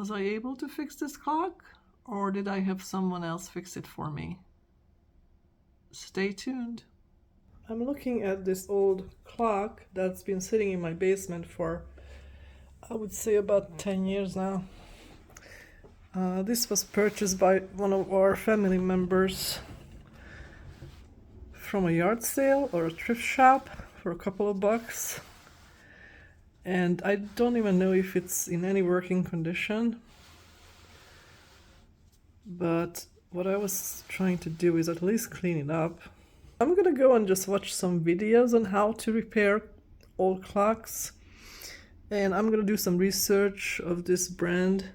Was I able to fix this clock, or did I have someone else fix it for me? Stay tuned. I'm looking at this old clock that's been sitting in my basement for, I would say, about 10 years now. This was purchased by one of our family members from a yard sale or a thrift shop for a couple of bucks. And I don't even know if it's in any working condition. But what I was trying to do is at least clean it up. I'm gonna go and just watch some videos on how to repair old clocks. And I'm gonna do some research of this brand.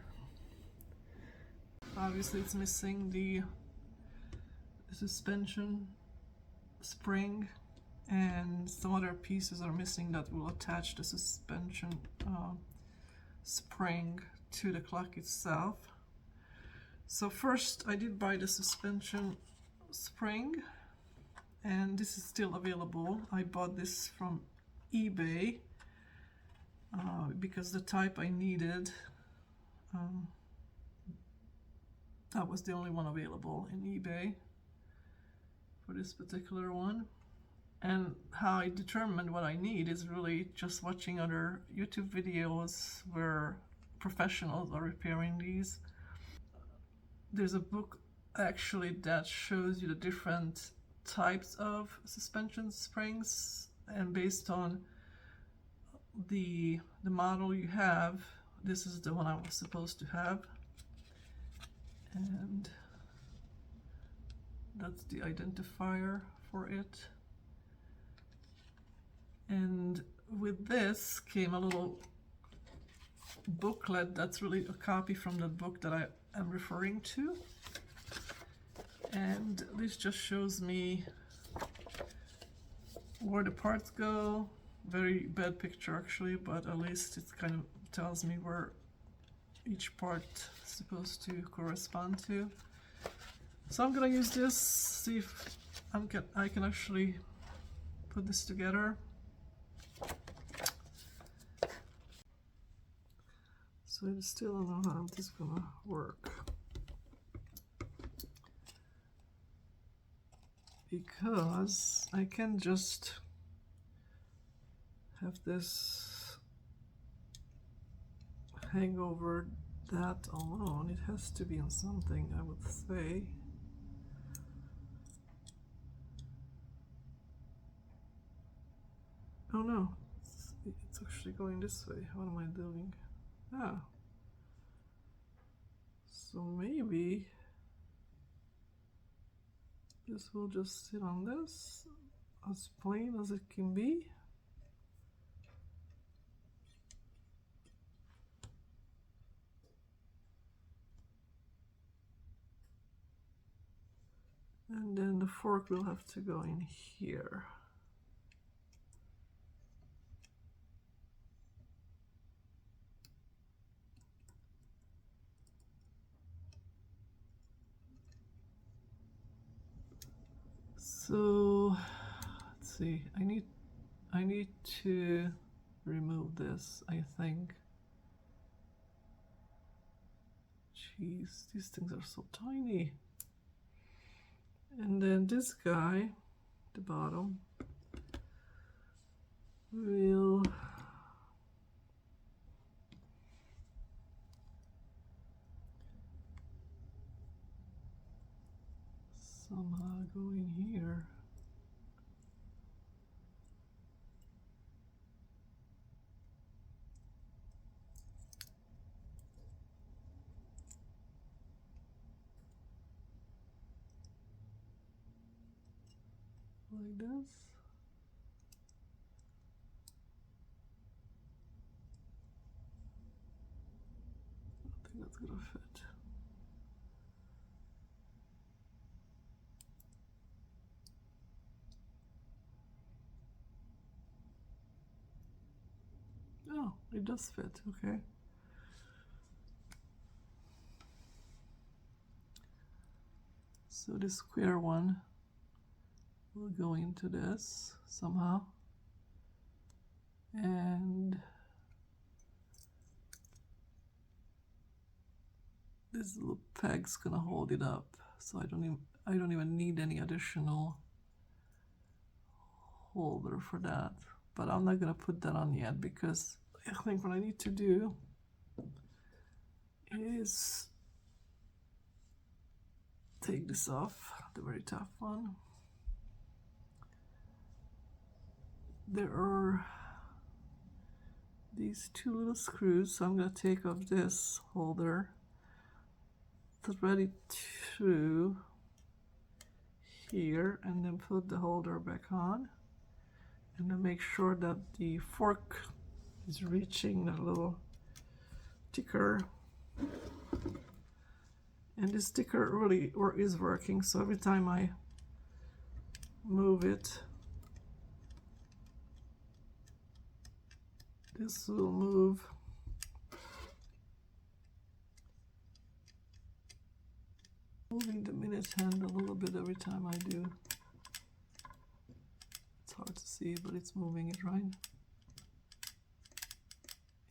Obviously it's missing the suspension spring, and some other pieces are missing that will attach the suspension spring to the clock itself. So first I did buy the suspension spring, and this is still available. I bought this from eBay because the type I needed, that was the only one available in eBay for this particular one. And how I determined what I need is really just watching other YouTube videos where professionals are repairing these. There's a book actually that shows you the different types of suspension springs, and based on the model you have, this is the one I was supposed to have. And that's the identifier for it. And with this came a little booklet that's really a copy from the book that I am referring to. And this just shows me where the parts go. Very bad picture actually, but at least it kind of tells me where each part is supposed to correspond to. So I'm gonna use this, see if I can actually put this together. So I still don't know how this is gonna work, because I can't just have this hang over that alone. It has to be on something, I would say. Oh no, it's actually going this way. What am I doing? Ah. So maybe this will just sit on this, as plain as it can be. And then the fork will have to go in here. So let's see, I need to remove this, I think. Jeez, these things are so tiny. And then this guy, the bottom, will somehow go in here. Like this. I think that's gonna fit. Oh, it does fit, okay. So the square one will go into this somehow. And this little peg's gonna hold it up, so I don't even need any additional holder for that. But I'm not gonna put that on yet, because I think what I need to do is take this off, the very top one. There are these two little screws, so I'm going to take off this holder, thread it through here, and then put the holder back on, and then make sure that the fork is reaching the little ticker. And this sticker really is working, so every time I move it, this will move. Moving the minute hand a little bit every time I do. It's hard to see, but it's moving it, right?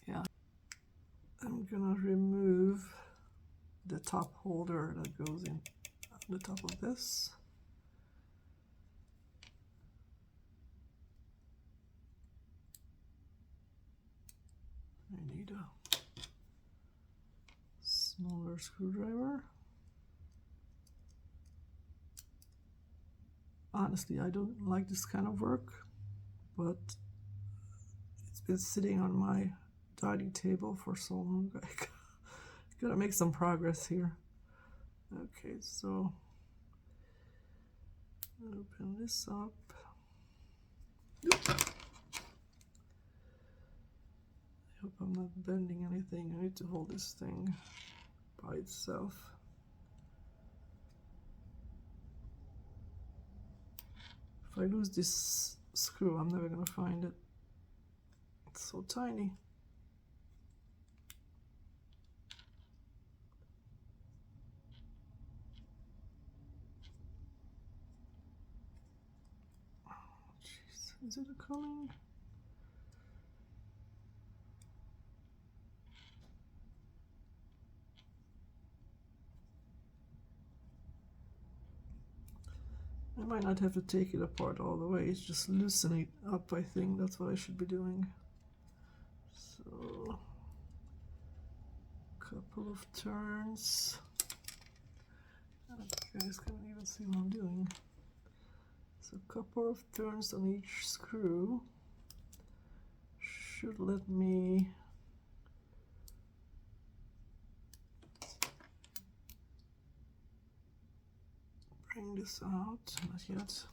Yeah. I'm gonna remove the top holder that goes in on the top of this. I need a smaller screwdriver. Honestly, I don't like this kind of work, but it's been sitting on my dining table for so long. I gotta make some progress here. Okay, so open this up. I hope I'm not bending anything. I need to hold this thing by itself. If I lose this screw, I'm never gonna find it. It's so tiny. Oh, jeez, is it coming? I might not have to take it apart all the way, it's just loosen it up. I think that's what I should be doing. So, couple of turns. I don't think you guys can even see what I'm doing. So a couple of turns on each screw should let me bring this out. Not yet.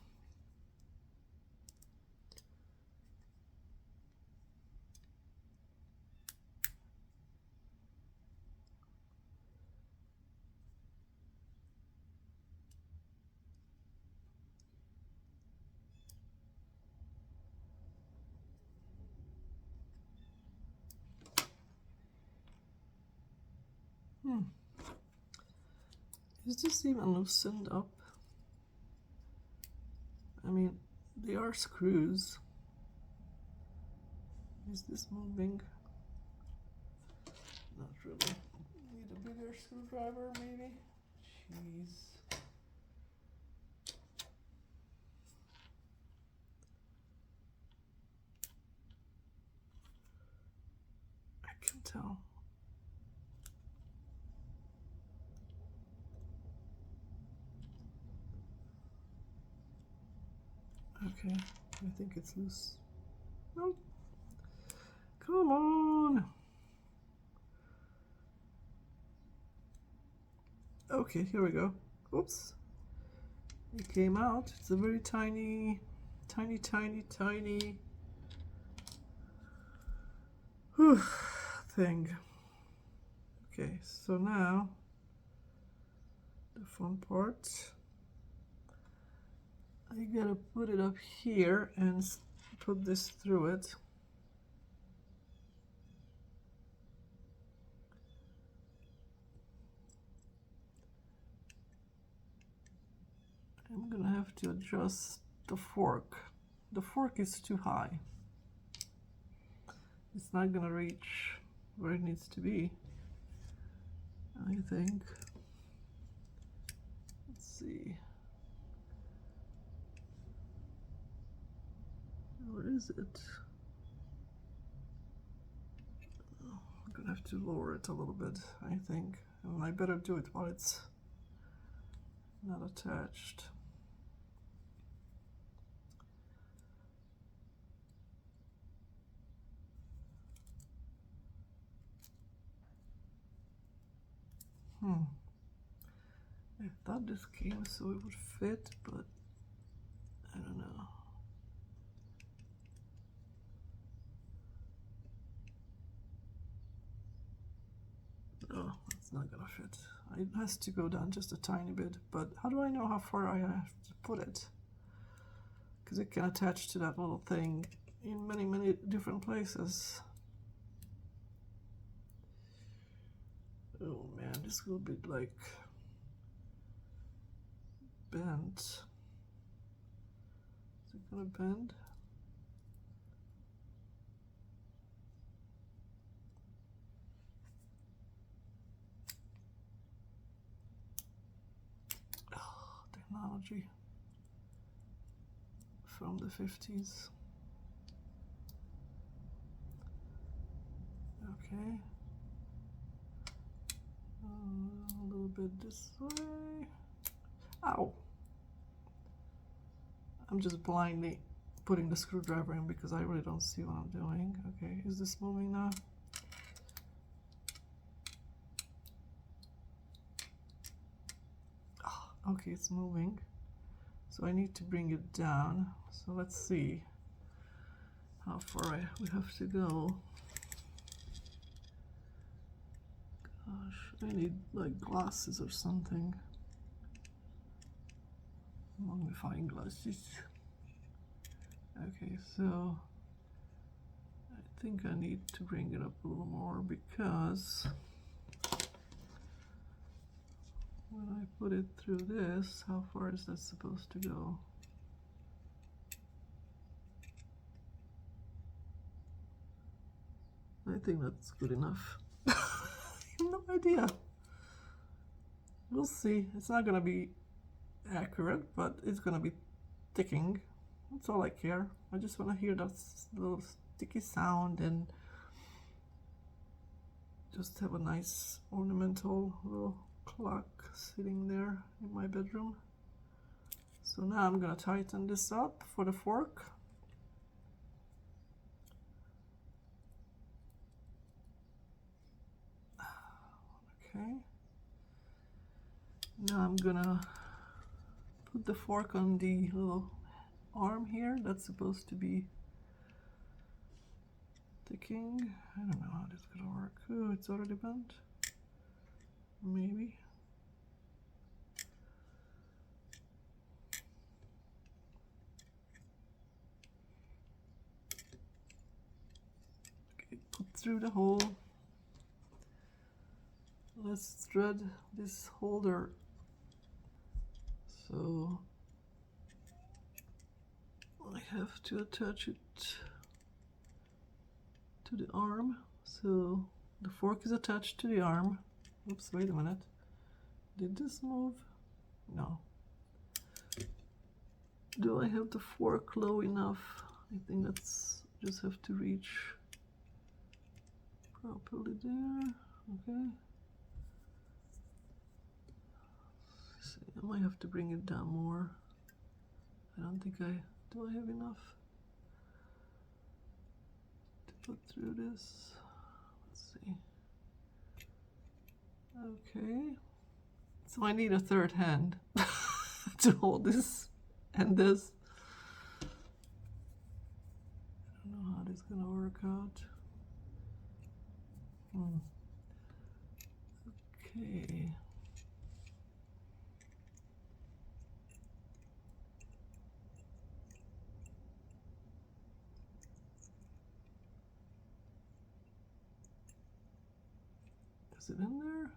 Is this even loosened up? I mean, they are screws. Is this moving? Not really. Need a bigger screwdriver, maybe? Jeez. I can tell. Okay, I think it's loose. Nope. Come on. Okay, here we go. Oops. It came out. It's a very tiny thing. Okay, so now the fun part. I gotta put it up here and put this through it. I'm gonna have to adjust the fork. The fork is too high. It's not gonna reach where it needs to be. I think. Let's see. Where is it? Oh, I'm gonna have to lower it a little bit, I think. And I better do it while it's not attached. I thought this came so it would fit, but I don't know. No, it's not gonna fit. It has to go down just a tiny bit, but how do I know how far I have to put it? Because it can attach to that little thing in many, many different places. Oh man, this will be like bent. Is it gonna bend? Oh, technology from the 50s. Okay. A little bit this way. Ow! I'm just blindly putting the screwdriver in because I really don't see what I'm doing. Okay, is this moving now? Oh, okay, it's moving. So I need to bring it down. So let's see how far we have to go. Gosh, I need like glasses or something. Magnifying glasses. Okay, so I think I need to bring it up a little more because when I put it through this, how far is that supposed to go? I think that's good enough. I have no idea. We'll see. It's not gonna be accurate, but it's gonna be ticking. That's all I care. I just want to hear that little sticky sound and just have a nice ornamental little clock sitting there in my bedroom. So now I'm gonna tighten this up for the fork. Okay. Now I'm gonna put the fork on the little arm here that's supposed to be ticking. I don't know how this is gonna work. Oh, it's already bent. Maybe. Okay, put through the hole. Let's thread this holder. So I have to attach it to the arm. So the fork is attached to the arm. Oops, wait a minute. Did this move? No. Do I have the fork low enough? I think that's just have to reach properly there. Okay. See, I might have to bring it down more. I don't think do I have enough to put through this? Let's see. Okay. So I need a third hand to hold this and this. I don't know how this is gonna work out. Okay. Is it in there?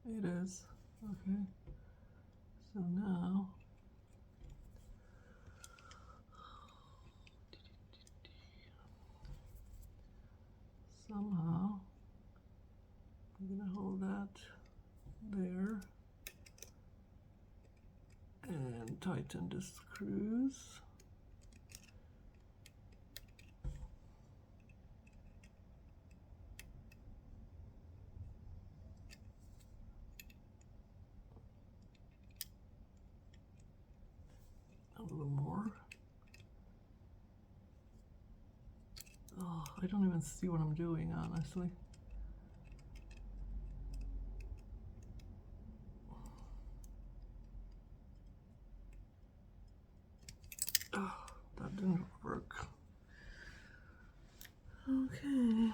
It is. Okay. So now somehow. I'm gonna hold that there and tighten the screws. A little more. Oh, I don't even see what I'm doing, honestly. Oh, that didn't work. Okay.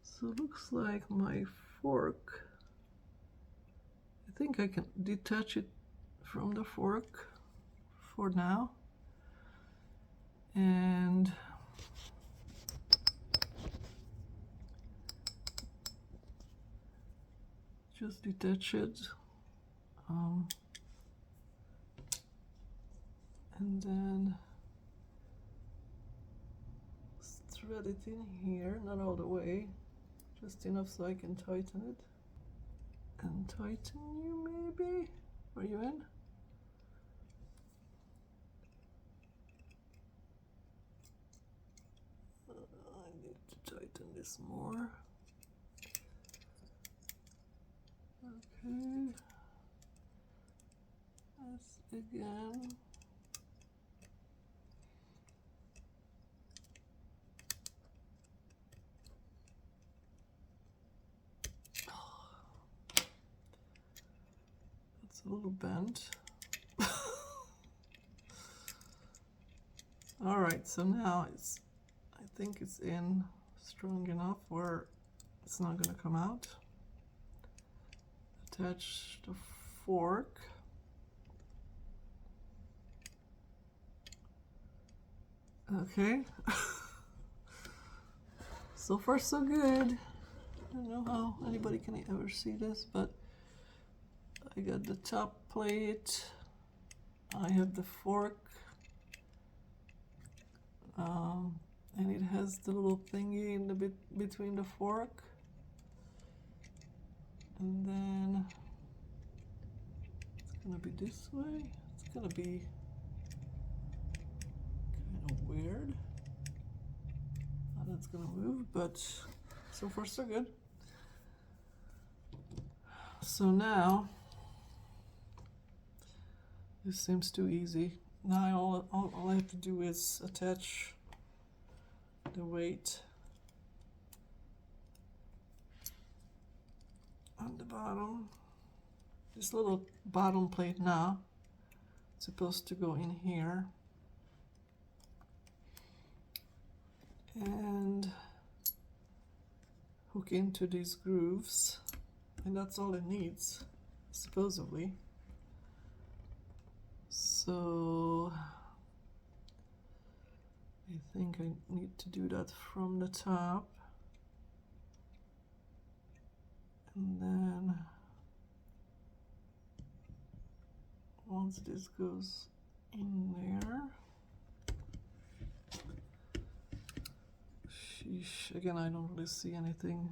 So it looks like my fork, I think I can detach it from the fork for now. And just detach it. And then thread it in here, not all the way, just enough so I can tighten it. And tighten you maybe? Are you in? I need to tighten this more. Okay. That's again. It's a little bent. All right, so now I think it's in strong enough where it's not gonna come out. Attach the fork. Okay. So far so good. I don't know how anybody can ever see this, but I got the top plate. I have the fork. And it has the little thingy in the bit between the fork. And then it's gonna be this way. It's gonna be kind of weird how that's gonna move, but so far so good. So now this seems too easy. Now all I have to do is attach the weight on the bottom. This little bottom plate now is supposed to go in here and hook into these grooves, and that's all it needs, supposedly. So I think I need to do that from the top, and then once this goes in there, sheesh, again I don't really see anything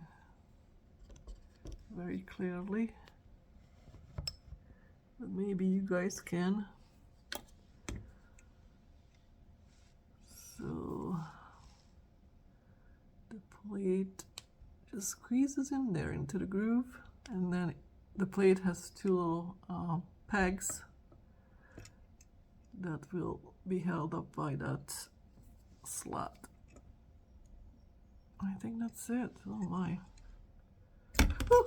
very clearly, but maybe you guys can. So the plate just squeezes in there into the groove, and then the plate has two little pegs that will be held up by that slot. I think that's it. Oh my. Woo!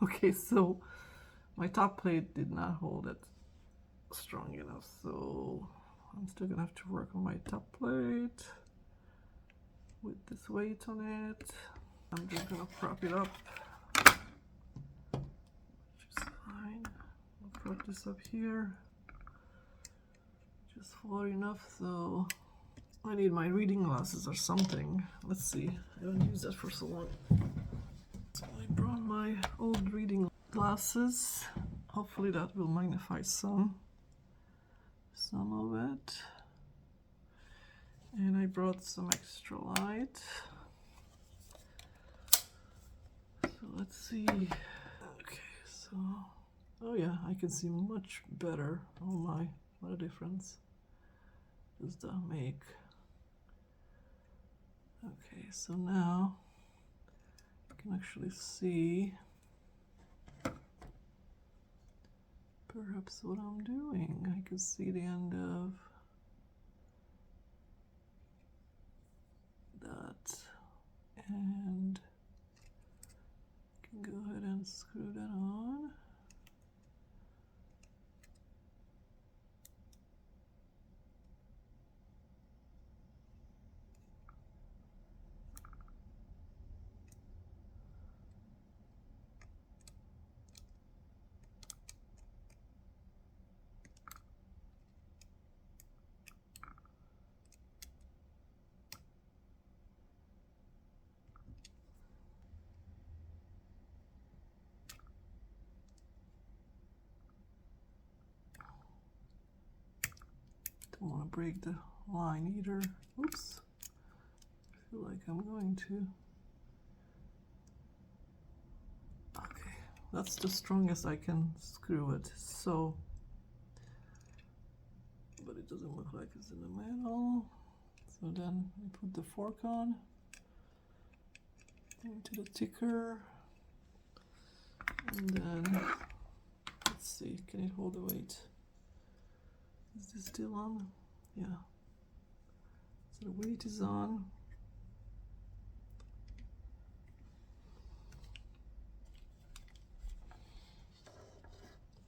Okay, so my top plate did not hold it strong enough, so I'm still gonna have to work on my top plate with this weight on it. I'm just gonna prop it up, which is fine. I'll prop this up here just far enough, so I need my reading glasses or something. Let's see, I haven't used that for so long. So I brought my old reading glasses. Hopefully that will magnify some. some of it. And I brought some extra light. So let's see. Okay, so, oh yeah, I can see much better. Oh my, what a difference does that make? Okay, so now I can actually see perhaps what I'm doing. I can see the end of that, and I can go ahead and screw that on. Don't want to break the line either. Oops. I feel like I'm going to. Okay, that's the strongest I can screw it. So, but it doesn't look like it's in the middle. So then I put the fork on into the ticker, and then let's see, can it hold the weight? Is this still on? Yeah. So the weight is on.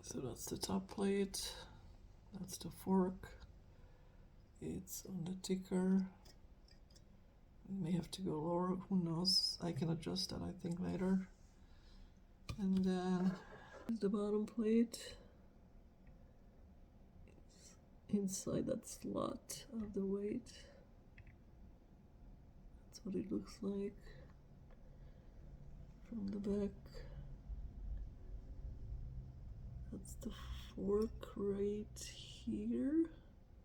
So that's the top plate. That's the fork. It's on the ticker. We may have to go lower, who knows? I can adjust that, I think, later. And then the bottom plate. It's inside that slot of the weight. That's what it looks like from the back. That's the fork right here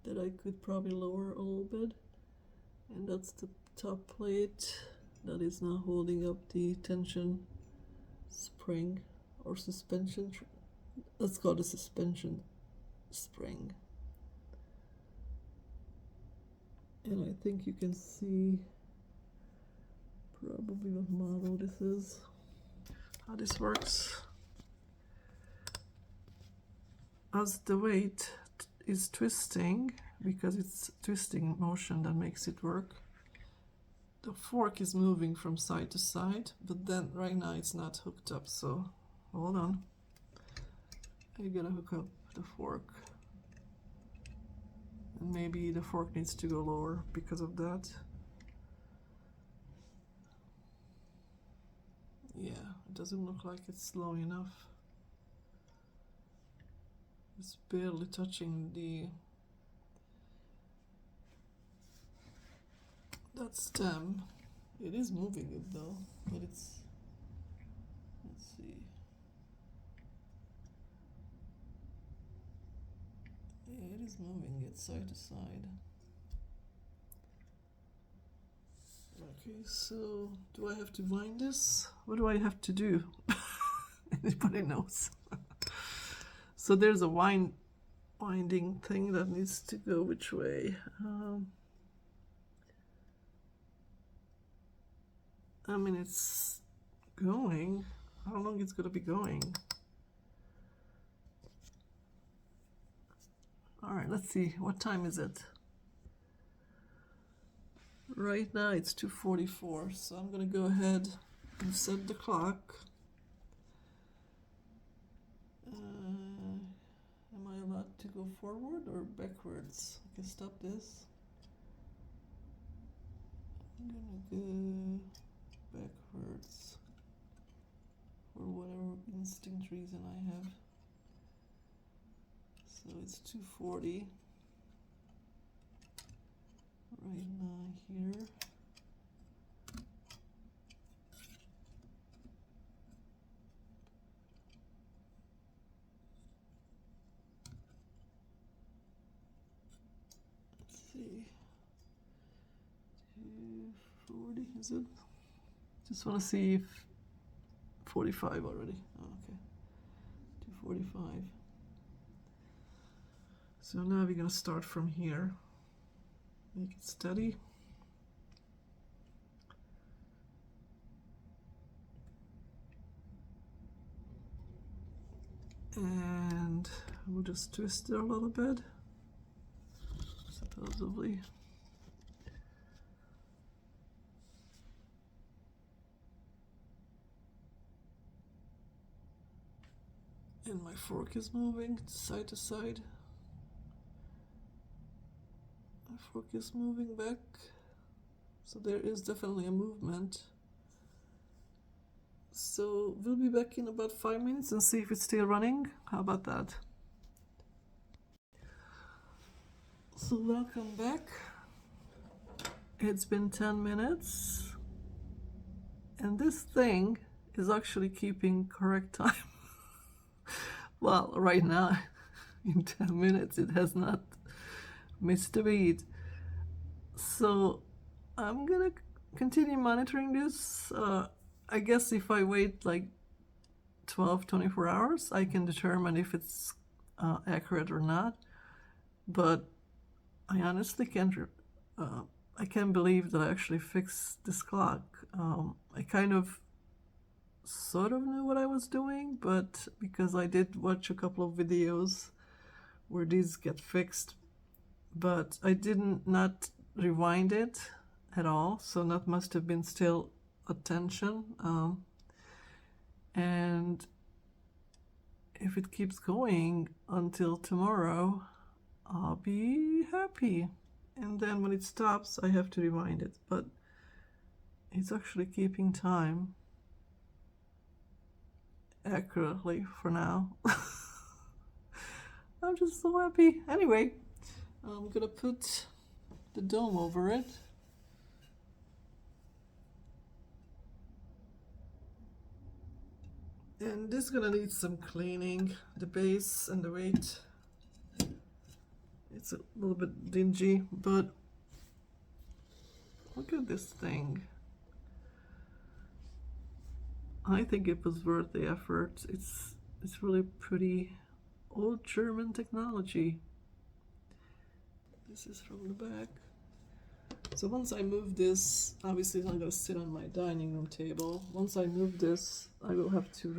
that I could probably lower a little bit. And that's the top plate that is now holding up the tension spring or suspension. Let's call it a suspension spring. And I think you can see probably what model this is, how this works. As the weight is twisting, because it's twisting motion that makes it work, the fork is moving from side to side, but then right now it's not hooked up, so hold on. I gotta hook up the fork. And maybe the fork needs to go lower because of that. Yeah, it doesn't look like it's low enough. It's barely touching that stem. It is moving it though, but it's, let's see. Yeah, it is moving it side to side. Okay, so do I have to wind this? What do I have to do? Anybody knows? So there's a winding thing that needs to go which way? I mean, it's going. How long it's gonna be going? All right, let's see. What time is it? Right now it's 2:44, so I'm gonna go ahead and set the clock. Am I allowed to go forward or backwards? I can stop this. I'm gonna go backwards for whatever instinct reason I have. So it's 2:40 right now here. see. 240, is it? Just want to see if 45 already. Oh, okay. 245. So now we're going to start from here. Make it steady. And we'll just twist it a little bit, supposedly. And my fork is moving side to side. My fork is moving back. So there is definitely a movement. So we'll be back in about 5 minutes and see if it's still running. How about that? So welcome back. It's been 10 minutes. And this thing is actually keeping correct time. Well, right now, in 10 minutes, it has not missed a beat. So I'm gonna continue monitoring this. I guess if I wait like 12-24 hours, I can determine if it's accurate or not. But I honestly can't I can't believe that I actually fixed this clock. I kind of sort of knew what I was doing, but because I did watch a couple of videos where these get fixed, but I didn't not rewind it at all, so that must have been still attention. And if it keeps going until tomorrow, I'll be happy. And then when it stops, I have to rewind it, but it's actually keeping time accurately for now. I'm just so happy. Anyway, I'm gonna put the dome over it. And this is gonna need some cleaning, the base and the weight. It's a little bit dingy, but look at this thing. I think it was worth the effort. It's really pretty old German technology. This is from the back. So once I move this, obviously it's not going to sit on my dining room table. Once I move this, I will have to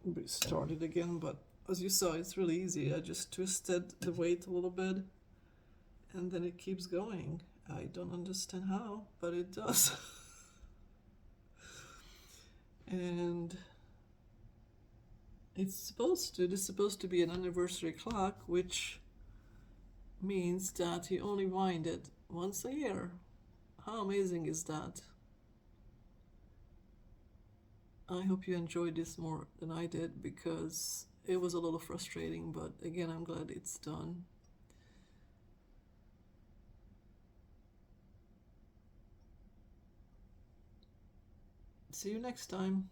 restart it again, but as you saw, it's really easy. I just twisted the weight a little bit and then it keeps going. I don't understand how, but it does. And this is supposed to be an anniversary clock, which means that you only wind it once a year. How amazing is that? I hope you enjoyed this more than I did, because it was a little frustrating, but again, I'm glad it's done. See you next time.